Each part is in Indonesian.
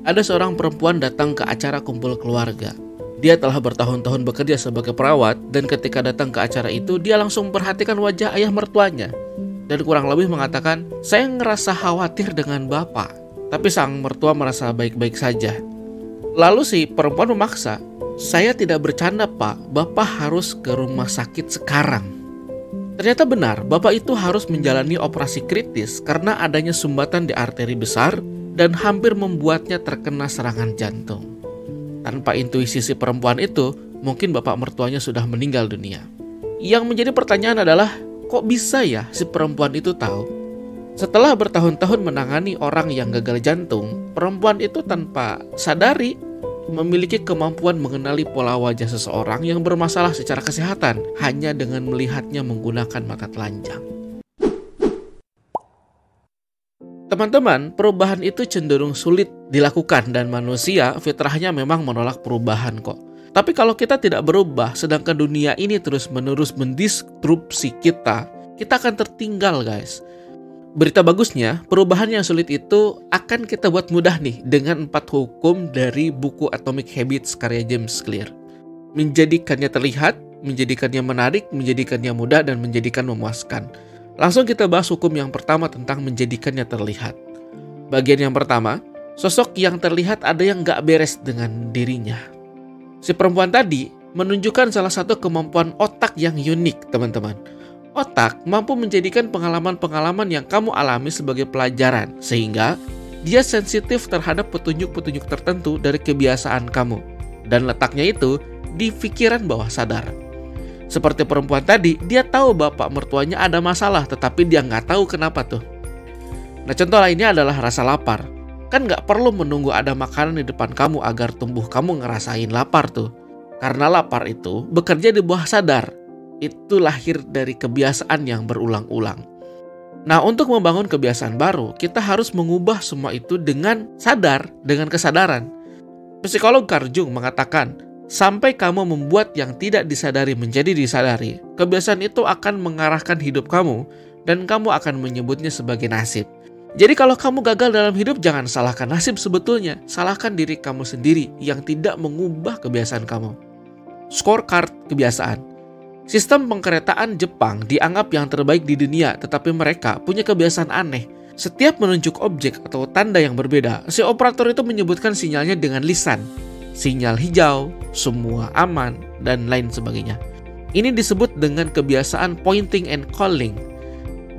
Ada seorang perempuan datang ke acara kumpul keluarga. Dia telah bertahun-tahun bekerja sebagai perawat, dan ketika datang ke acara itu, dia langsung memperhatikan wajah ayah mertuanya. Dan kurang lebih mengatakan, "Saya ngerasa khawatir dengan bapak." Tapi sang mertua merasa baik-baik saja. Lalu si perempuan memaksa, "Saya tidak bercanda pak, bapak harus ke rumah sakit sekarang." Ternyata benar, bapak itu harus menjalani operasi kritis karena adanya sumbatan di arteri besar dan hampir membuatnya terkena serangan jantung. Tanpa intuisi si perempuan itu, mungkin bapak mertuanya sudah meninggal dunia. Yang menjadi pertanyaan adalah, kok bisa ya si perempuan itu tahu? Setelah bertahun-tahun menangani orang yang gagal jantung, perempuan itu tanpa sadari memiliki kemampuan mengenali pola wajah seseorang yang bermasalah secara kesehatan hanya dengan melihatnya menggunakan mata telanjang. Teman-teman, perubahan itu cenderung sulit dilakukan dan manusia fitrahnya memang menolak perubahan kok. Tapi kalau kita tidak berubah, sedangkan dunia ini terus-menerus mendistrupsi kita akan tertinggal guys. Berita bagusnya, perubahan yang sulit itu akan kita buat mudah nih dengan 4 hukum dari buku Atomic Habits karya James Clear. Menjadikannya terlihat, menjadikannya menarik, menjadikannya mudah, dan menjadikan memuaskan. Langsung kita bahas hukum yang pertama tentang menjadikannya terlihat. Bagian yang pertama, sosok yang terlihat ada yang gak beres dengan dirinya. Si perempuan tadi menunjukkan salah satu kemampuan otak yang unik, teman-teman. Otak mampu menjadikan pengalaman-pengalaman yang kamu alami sebagai pelajaran, sehingga dia sensitif terhadap petunjuk-petunjuk tertentu dari kebiasaan kamu. Dan letaknya itu di pikiran bawah sadar. Seperti perempuan tadi, dia tahu bapak mertuanya ada masalah, tetapi dia nggak tahu kenapa tuh. Nah, contoh lainnya adalah rasa lapar. Kan nggak perlu menunggu ada makanan di depan kamu agar tubuh kamu ngerasain lapar tuh. Karena lapar itu bekerja di bawah sadar. Itu lahir dari kebiasaan yang berulang-ulang. Nah, untuk membangun kebiasaan baru, kita harus mengubah semua itu dengan sadar, dengan kesadaran. Psikolog Carl Jung mengatakan, sampai kamu membuat yang tidak disadari menjadi disadari, kebiasaan itu akan mengarahkan hidup kamu dan kamu akan menyebutnya sebagai nasib. Jadi kalau kamu gagal dalam hidup, jangan salahkan nasib sebetulnya. Salahkan diri kamu sendiri yang tidak mengubah kebiasaan kamu. Scorecard kebiasaan. Sistem pengkeretaan Jepang dianggap yang terbaik di dunia, tetapi mereka punya kebiasaan aneh. Setiap menunjuk objek atau tanda yang berbeda, si operator itu menyebutkan sinyalnya dengan lisan. Sinyal hijau, semua aman, dan lain sebagainya. Ini disebut dengan kebiasaan pointing and calling.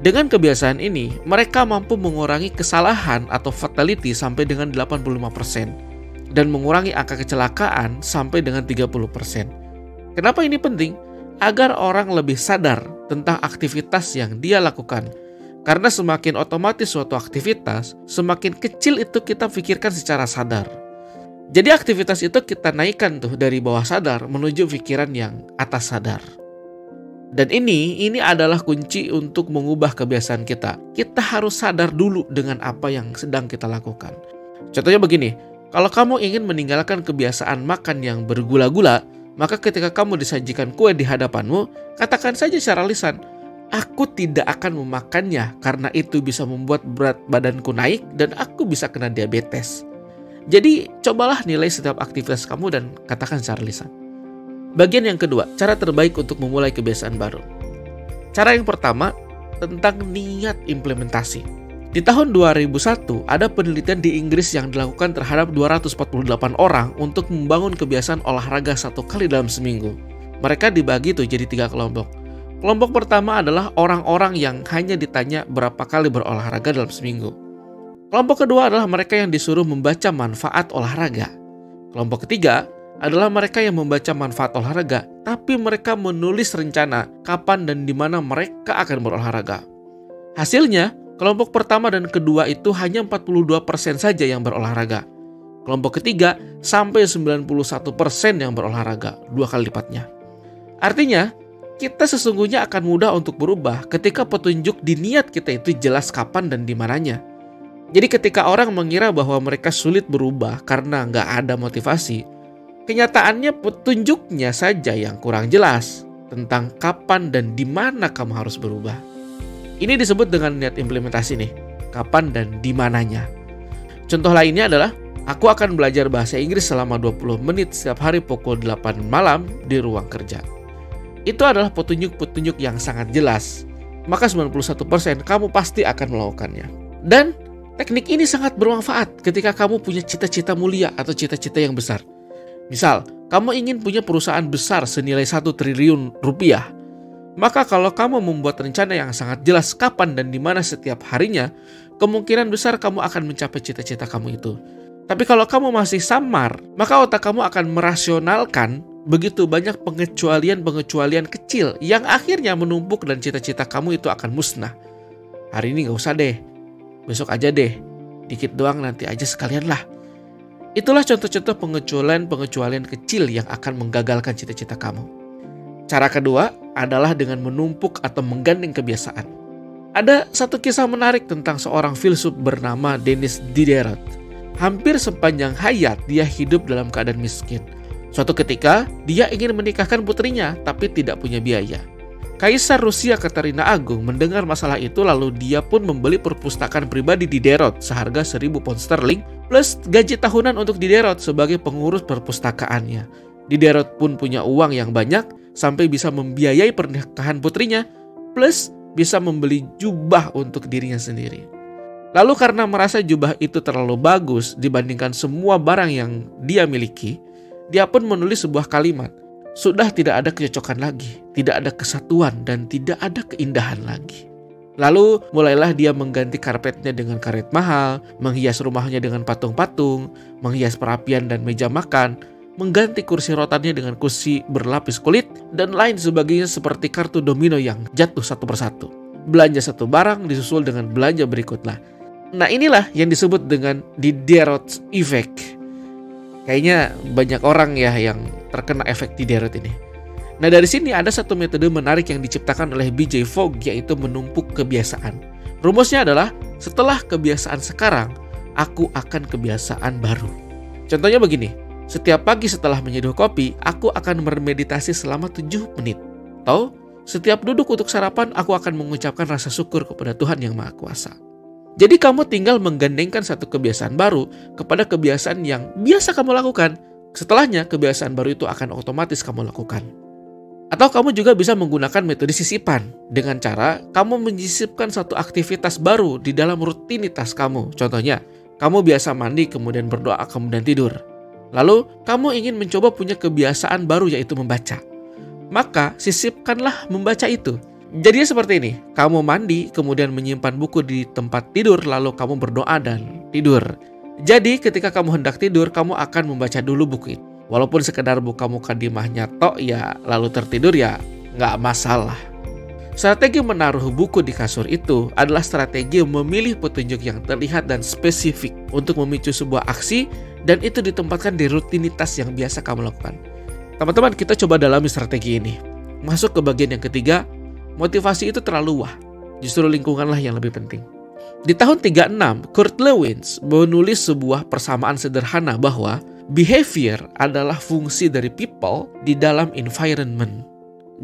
Dengan kebiasaan ini, mereka mampu mengurangi kesalahan atau fatality sampai dengan 85% dan mengurangi angka kecelakaan sampai dengan 30%. Kenapa ini penting? Agar orang lebih sadar tentang aktivitas yang dia lakukan. Karena semakin otomatis suatu aktivitas, semakin kecil itu kita pikirkan secara sadar. Jadi aktivitas itu kita naikkan tuh dari bawah sadar menuju pikiran yang atas sadar. Dan ini adalah kunci untuk mengubah kebiasaan kita. Kita harus sadar dulu dengan apa yang sedang kita lakukan. Contohnya begini, kalau kamu ingin meninggalkan kebiasaan makan yang bergula-gula, maka ketika kamu disajikan kue di hadapanmu, katakan saja secara lisan, "Aku tidak akan memakannya karena itu bisa membuat berat badanku naik dan aku bisa kena diabetes." Jadi, cobalah nilai setiap aktivitas kamu dan katakan secara lisan. Bagian yang kedua, cara terbaik untuk memulai kebiasaan baru. Cara yang pertama, tentang niat implementasi. Di tahun 2001, ada penelitian di Inggris yang dilakukan terhadap 248 orang untuk membangun kebiasaan olahraga 1 kali dalam seminggu. Mereka dibagi tuh jadi 3 kelompok. Kelompok pertama adalah orang-orang yang hanya ditanya berapa kali berolahraga dalam seminggu. Kelompok kedua adalah mereka yang disuruh membaca manfaat olahraga. Kelompok ketiga adalah mereka yang membaca manfaat olahraga, tapi mereka menulis rencana kapan dan di mana mereka akan berolahraga. Hasilnya, kelompok pertama dan kedua itu hanya 42% saja yang berolahraga. Kelompok ketiga sampai 91% yang berolahraga, 2 kali lipatnya. Artinya, kita sesungguhnya akan mudah untuk berubah ketika petunjuk di niat kita itu jelas kapan dan di mananya. Jadi ketika orang mengira bahwa mereka sulit berubah karena nggak ada motivasi, kenyataannya petunjuknya saja yang kurang jelas tentang kapan dan di mana kamu harus berubah. Ini disebut dengan niat implementasi nih, kapan dan di mananya. Contoh lainnya adalah Aku akan belajar bahasa Inggris selama 20 menit setiap hari pukul 8 malam di ruang kerja. Itu adalah petunjuk-petunjuk yang sangat jelas. Maka 91% kamu pasti akan melakukannya. Dan teknik ini sangat bermanfaat ketika kamu punya cita-cita mulia atau cita-cita yang besar. Misal, kamu ingin punya perusahaan besar senilai 1 triliun rupiah. Maka kalau kamu membuat rencana yang sangat jelas kapan dan di mana setiap harinya, kemungkinan besar kamu akan mencapai cita-cita kamu itu. Tapi kalau kamu masih samar, maka otak kamu akan merasionalkan begitu banyak pengecualian-pengecualian kecil yang akhirnya menumpuk dan cita-cita kamu itu akan musnah. Hari ini gak usah deh, besok aja deh, dikit doang nanti aja sekalian lah. Itulah contoh-contoh pengecualian-pengecualian kecil yang akan menggagalkan cita-cita kamu. Cara kedua adalah dengan menumpuk atau menggandeng kebiasaan. Ada satu kisah menarik tentang seorang filsuf bernama Denis Diderot. Hampir sepanjang hayat dia hidup dalam keadaan miskin. Suatu ketika, dia ingin menikahkan putrinya tapi tidak punya biaya. Kaisar Rusia Katarina Agung mendengar masalah itu lalu dia pun membeli perpustakaan pribadi Diderot seharga 1.000 pound sterling plus gaji tahunan untuk Diderot sebagai pengurus perpustakaannya. Diderot pun punya uang yang banyak sampai bisa membiayai pernikahan putrinya plus bisa membeli jubah untuk dirinya sendiri. Lalu karena merasa jubah itu terlalu bagus dibandingkan semua barang yang dia miliki, dia pun menulis sebuah kalimat. Sudah tidak ada kecocokan lagi, tidak ada kesatuan dan tidak ada keindahan lagi. Lalu mulailah dia mengganti karpetnya dengan karet mahal, menghias rumahnya dengan patung-patung, menghias perapian dan meja makan, mengganti kursi rotannya dengan kursi berlapis kulit, dan lain sebagainya seperti kartu domino yang jatuh satu persatu. Belanja satu barang disusul dengan belanja berikutnya. Nah inilah yang disebut dengan Diderot Effect. Kayaknya banyak orang ya yang terkena efek Diderot ini. Nah dari sini ada satu metode menarik yang diciptakan oleh B.J. Fogg, yaitu menumpuk kebiasaan. Rumusnya adalah setelah kebiasaan sekarang, aku akan kebiasaan baru. Contohnya begini, setiap pagi setelah menyeduh kopi, aku akan bermeditasi selama 7 menit. Atau setiap duduk untuk sarapan, aku akan mengucapkan rasa syukur kepada Tuhan Yang Maha Kuasa. Jadi kamu tinggal menggandengkan satu kebiasaan baru kepada kebiasaan yang biasa kamu lakukan. Setelahnya, kebiasaan baru itu akan otomatis kamu lakukan. Atau kamu juga bisa menggunakan metode sisipan dengan cara kamu menyisipkan satu aktivitas baru di dalam rutinitas kamu. Contohnya, kamu biasa mandi kemudian berdoa kemudian tidur. Lalu, kamu ingin mencoba punya kebiasaan baru yaitu membaca. Maka, sisipkanlah membaca itu. Jadinya seperti ini, kamu mandi, kemudian menyimpan buku di tempat tidur, lalu kamu berdoa dan tidur. Jadi ketika kamu hendak tidur, kamu akan membaca dulu buku itu. Walaupun sekedar buka mukadimahnya tok ya, lalu tertidur ya nggak masalah. Strategi menaruh buku di kasur itu adalah strategi memilih petunjuk yang terlihat dan spesifik untuk memicu sebuah aksi, dan itu ditempatkan di rutinitas yang biasa kamu lakukan. Teman-teman, kita coba dalami strategi ini. Masuk ke bagian yang ketiga, motivasi itu terlalu wah, justru lingkunganlah yang lebih penting. Di tahun 36, Kurt Lewin menulis sebuah persamaan sederhana bahwa behavior adalah fungsi dari people di dalam environment.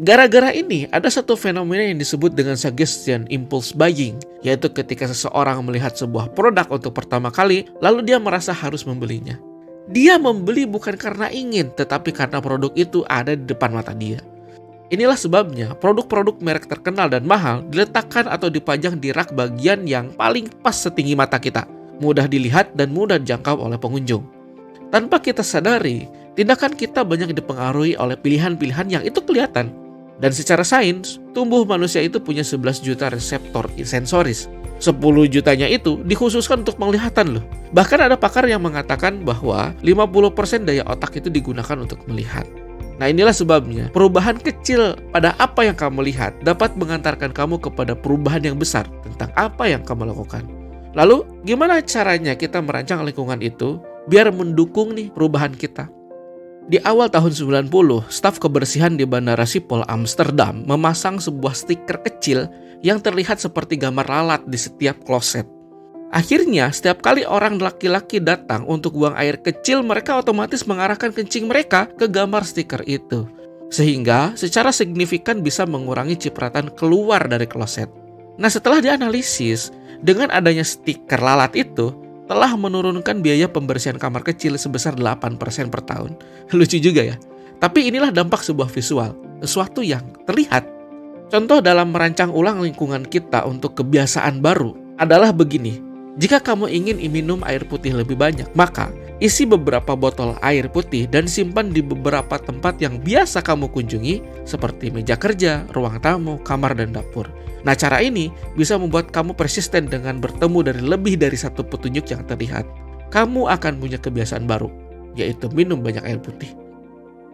Gara-gara ini, ada satu fenomena yang disebut dengan suggestion impulse buying, yaitu ketika seseorang melihat sebuah produk untuk pertama kali, lalu dia merasa harus membelinya. Dia membeli bukan karena ingin, tetapi karena produk itu ada di depan mata dia. Inilah sebabnya produk-produk merek terkenal dan mahal diletakkan atau dipajang di rak bagian yang paling pas setinggi mata kita, mudah dilihat dan mudah dijangkau oleh pengunjung. Tanpa kita sadari, tindakan kita banyak dipengaruhi oleh pilihan-pilihan yang itu kelihatan. Dan secara sains, tubuh manusia itu punya 11 juta reseptor sensoris. 10 jutanya itu dikhususkan untuk penglihatan loh. Bahkan ada pakar yang mengatakan bahwa 50% daya otak itu digunakan untuk melihat. Nah inilah sebabnya perubahan kecil pada apa yang kamu lihat dapat mengantarkan kamu kepada perubahan yang besar tentang apa yang kamu lakukan. Lalu gimana caranya kita merancang lingkungan itu biar mendukung nih perubahan kita? Di awal tahun 90, staf kebersihan di Bandara Schiphol Amsterdam memasang sebuah stiker kecil yang terlihat seperti gambar lalat di setiap kloset. Akhirnya, setiap kali orang laki-laki datang untuk buang air kecil, mereka otomatis mengarahkan kencing mereka ke gambar stiker itu. Sehingga secara signifikan bisa mengurangi cipratan keluar dari kloset. Nah setelah dianalisis, dengan adanya stiker lalat itu, telah menurunkan biaya pembersihan kamar kecil sebesar 8% per tahun. Lucu juga ya. Tapi inilah dampak sebuah visual, sesuatu yang terlihat. Contoh dalam merancang ulang lingkungan kita untuk kebiasaan baru adalah begini. Jika kamu ingin minum air putih lebih banyak, maka isi beberapa botol air putih dan simpan di beberapa tempat yang biasa kamu kunjungi, seperti meja kerja, ruang tamu, kamar, dan dapur. Nah, cara ini bisa membuat kamu persisten dengan bertemu dari lebih dari satu petunjuk yang terlihat. Kamu akan punya kebiasaan baru, yaitu minum banyak air putih.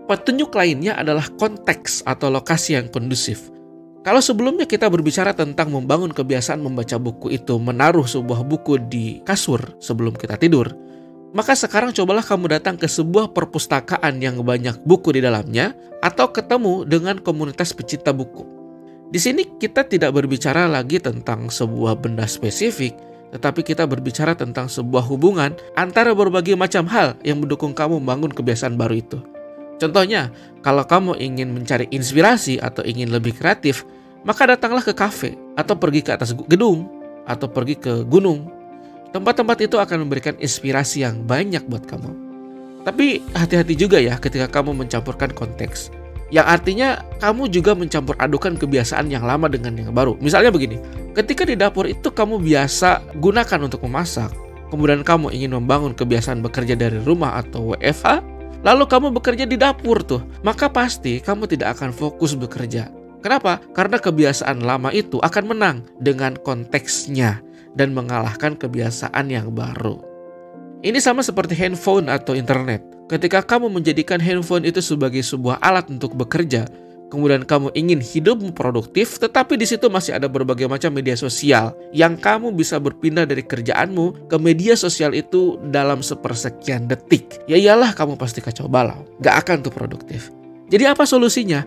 Petunjuk lainnya adalah konteks atau lokasi yang kondusif. Kalau sebelumnya kita berbicara tentang membangun kebiasaan membaca buku itu menaruh sebuah buku di kasur sebelum kita tidur, maka sekarang cobalah kamu datang ke sebuah perpustakaan yang banyak buku di dalamnya atau ketemu dengan komunitas pecinta buku. Di sini kita tidak berbicara lagi tentang sebuah benda spesifik, tetapi kita berbicara tentang sebuah hubungan antara berbagai macam hal yang mendukung kamu membangun kebiasaan baru itu. Contohnya, kalau kamu ingin mencari inspirasi atau ingin lebih kreatif, maka datanglah ke kafe, atau pergi ke atas gedung, atau pergi ke gunung. Tempat-tempat itu akan memberikan inspirasi yang banyak buat kamu. Tapi hati-hati juga ya ketika kamu mencampurkan konteks. Yang artinya kamu juga mencampur adukan kebiasaan yang lama dengan yang baru. Misalnya begini, ketika di dapur itu kamu biasa gunakan untuk memasak, kemudian kamu ingin membangun kebiasaan bekerja dari rumah atau WFH, lalu kamu bekerja di dapur tuh, maka pasti kamu tidak akan fokus bekerja. Kenapa? Karena kebiasaan lama itu akan menang dengan konteksnya dan mengalahkan kebiasaan yang baru. Ini sama seperti handphone atau internet. Ketika kamu menjadikan handphone itu sebagai sebuah alat untuk bekerja, kemudian kamu ingin hidupmu produktif, tetapi di situ masih ada berbagai macam media sosial yang kamu bisa berpindah dari kerjaanmu ke media sosial itu dalam sepersekian detik. Ya iyalah kamu pasti kacau balau, gak akan tuh produktif. Jadi apa solusinya?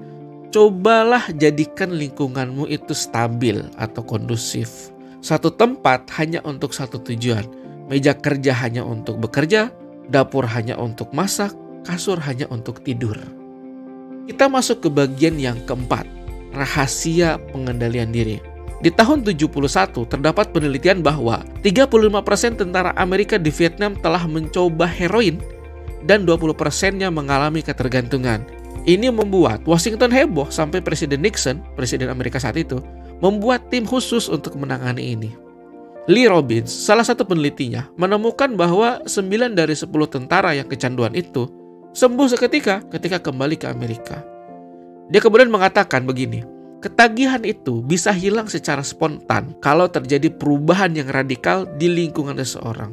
Cobalah jadikan lingkunganmu itu stabil atau kondusif. Satu tempat hanya untuk satu tujuan. Meja kerja hanya untuk bekerja, dapur hanya untuk masak, kasur hanya untuk tidur. Kita masuk ke bagian yang keempat, rahasia pengendalian diri. Di tahun 71 terdapat penelitian bahwa 35% tentara Amerika di Vietnam telah mencoba heroin dan 20%-nya mengalami ketergantungan. Ini membuat Washington heboh sampai Presiden Nixon, Presiden Amerika saat itu, membuat tim khusus untuk menangani ini. Lee Robbins, salah satu penelitinya, menemukan bahwa 9 dari 10 tentara yang kecanduan itu sembuh seketika ketika kembali ke Amerika. Dia kemudian mengatakan begini, ketagihan itu bisa hilang secara spontan kalau terjadi perubahan yang radikal di lingkungan seseorang.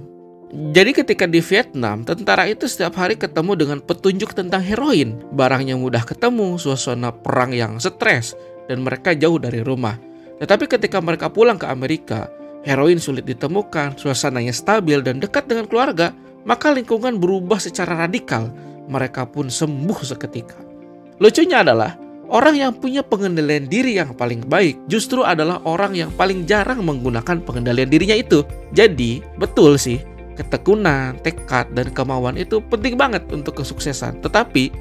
Jadi ketika di Vietnam, tentara itu setiap hari ketemu dengan petunjuk tentang heroin. Barangnya mudah ketemu, suasana perang yang stres, dan mereka jauh dari rumah. Tetapi ketika mereka pulang ke Amerika, heroin sulit ditemukan, suasananya stabil dan dekat dengan keluarga, maka lingkungan berubah secara radikal. Mereka pun sembuh seketika. Lucunya adalah, orang yang punya pengendalian diri yang paling baik justru adalah orang yang paling jarang menggunakan pengendalian dirinya itu. Jadi, betul sih, ketekunan, tekad, dan kemauan itu penting banget untuk kesuksesan. Tetapi,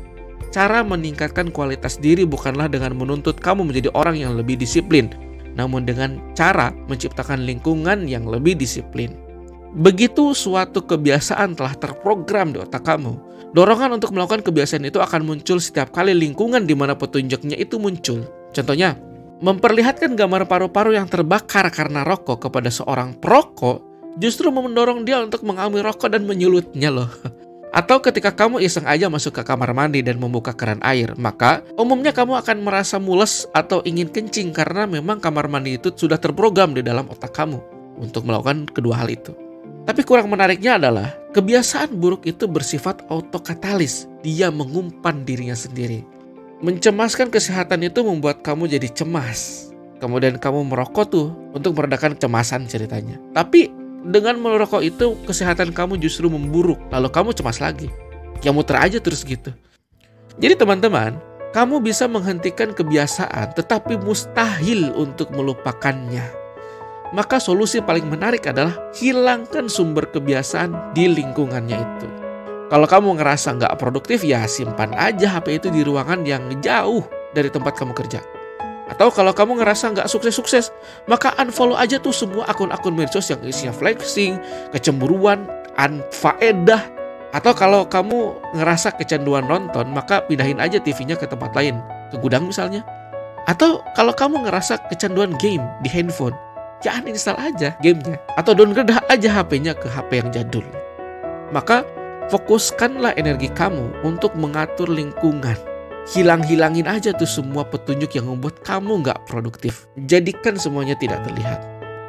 cara meningkatkan kualitas diri bukanlah dengan menuntut kamu menjadi orang yang lebih disiplin, namun dengan cara menciptakan lingkungan yang lebih disiplin. Begitu suatu kebiasaan telah terprogram di otak kamu, dorongan untuk melakukan kebiasaan itu akan muncul setiap kali lingkungan di mana petunjuknya itu muncul. Contohnya, memperlihatkan gambar paru-paru yang terbakar karena rokok kepada seorang perokok justru mendorong dia untuk mengambil rokok dan menyulutnya loh. Atau ketika kamu iseng aja masuk ke kamar mandi dan membuka keran air, maka umumnya kamu akan merasa mules atau ingin kencing karena memang kamar mandi itu sudah terprogram di dalam otak kamu untuk melakukan kedua hal itu. Tapi kurang menariknya adalah kebiasaan buruk itu bersifat autokatalis. Dia mengumpan dirinya sendiri. Mencemaskan kesehatan itu membuat kamu jadi cemas. Kemudian kamu merokok tuh untuk meredakan kecemasan ceritanya. Tapi dengan merokok itu kesehatan kamu justru memburuk, lalu kamu cemas lagi. Ya muter aja terus gitu. Jadi teman-teman, kamu bisa menghentikan kebiasaan tetapi mustahil untuk melupakannya. Maka solusi paling menarik adalah hilangkan sumber kebiasaan di lingkungannya itu. Kalau kamu ngerasa nggak produktif, ya simpan aja HP itu di ruangan yang jauh dari tempat kamu kerja. Atau kalau kamu ngerasa nggak sukses-sukses, maka unfollow aja tuh semua akun-akun medsos yang isinya flexing, kecemburuan, unfaedah. Atau kalau kamu ngerasa kecanduan nonton, maka pindahin aja TV-nya ke tempat lain, ke gudang misalnya. Atau kalau kamu ngerasa kecanduan game di handphone, ya uninstall aja gamenya. Atau downgrade aja HP-nya ke HP yang jadul. Maka fokuskanlah energi kamu untuk mengatur lingkungan. Hilangin aja tuh semua petunjuk yang membuat kamu nggak produktif. Jadikan semuanya tidak terlihat.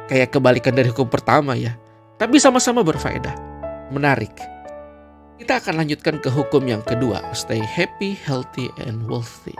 Kayak kebalikan dari hukum pertama ya. Tapi sama-sama berfaedah. Menarik. Kita akan lanjutkan ke hukum yang kedua. Stay happy, healthy, and wealthy.